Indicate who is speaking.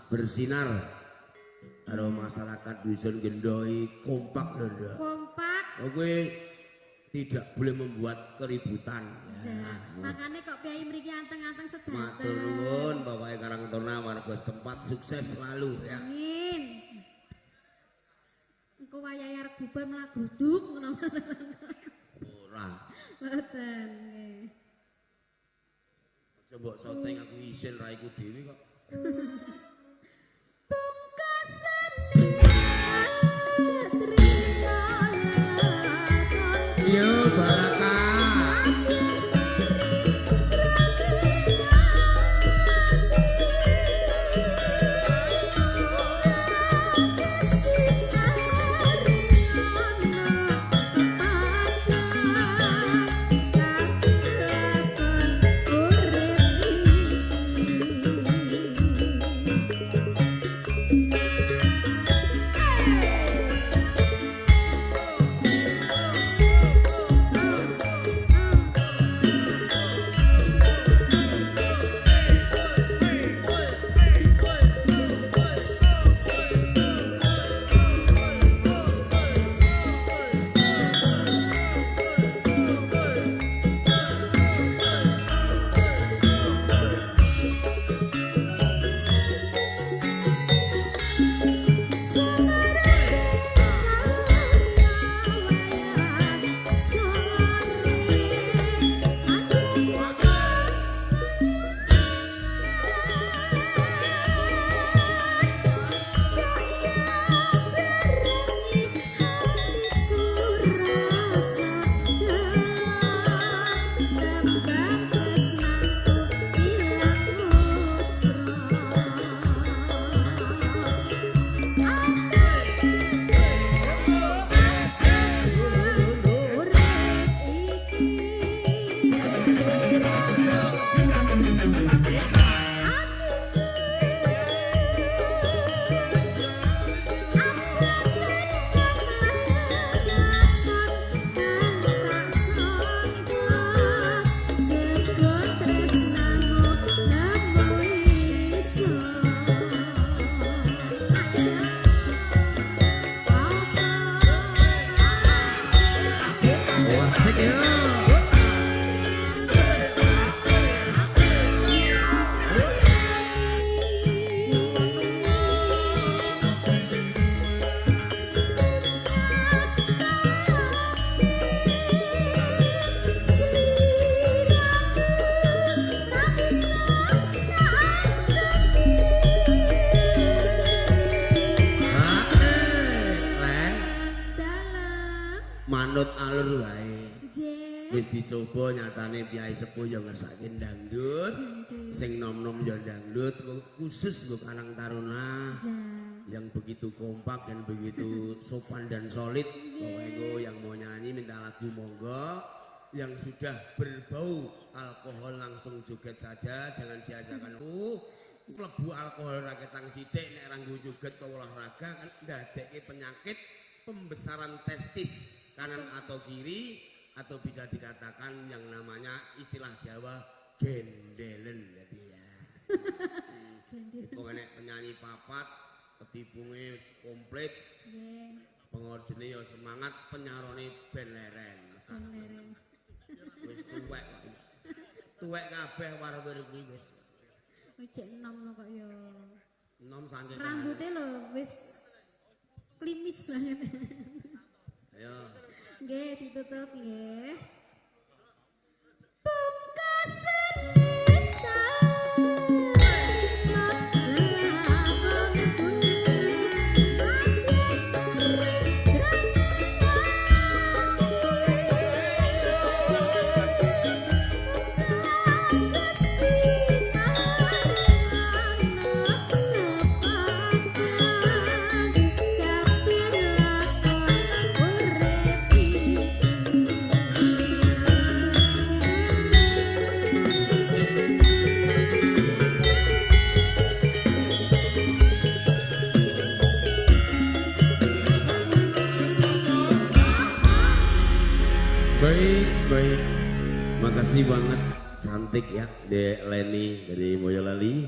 Speaker 1: bersinar karo masyarakat dusun Gendoi kompak lho.
Speaker 2: Kompak.
Speaker 1: Kowe tidak boleh membuat keributan. Ya.
Speaker 2: Makanya kok Kyai mriki anteng-anteng sedanten.
Speaker 1: Matur nuwun Bapak Karang Taruna warga setempat sukses selalu ya.
Speaker 2: Amin. Engko wayahe arep bubar malah gluduk ngono.
Speaker 1: Ora.
Speaker 2: Mboten nggih.
Speaker 1: Coba soteng aku isin ra iku dhewe kok. Yo Baraka. Manut alur wae. Wis dicoba nyatane piyai sepuh ya ngersake dangdut. Sing nom-nom ya dangdut khusus nggo Karang Taruna. Yang begitu kompak dan begitu sopan dan solid. Pokoknya yang mau nyanyi minta lagu monggo. Yang sudah berbau alkohol langsung joget saja, jangan sia-siakan. Klebu alkohol raketang sithik nek ranggo joget ke olahraga kan ndadekke penyakit pembesaran testis kanan atau kiri, atau bisa dikatakan yang namanya istilah Jawa gendelen jadi ya. Pokoknya penyanyi papat ketibunge komplit.
Speaker 2: Nggih.
Speaker 1: Pengorjene ya semangat, penyarone ben leren.
Speaker 2: Leren.
Speaker 1: Wis tuwek. Tuwek kabeh warung kuwi wis.
Speaker 2: Wis cek enom lho kok ya.
Speaker 1: Enom saking.
Speaker 2: Rambutnya lho wis klimis banget.
Speaker 1: Ayo.
Speaker 2: Nggih, ditutup nggih. Pungkasan
Speaker 1: Baik. Makasih banget, cantik ya Dek Leni dari Boyolali.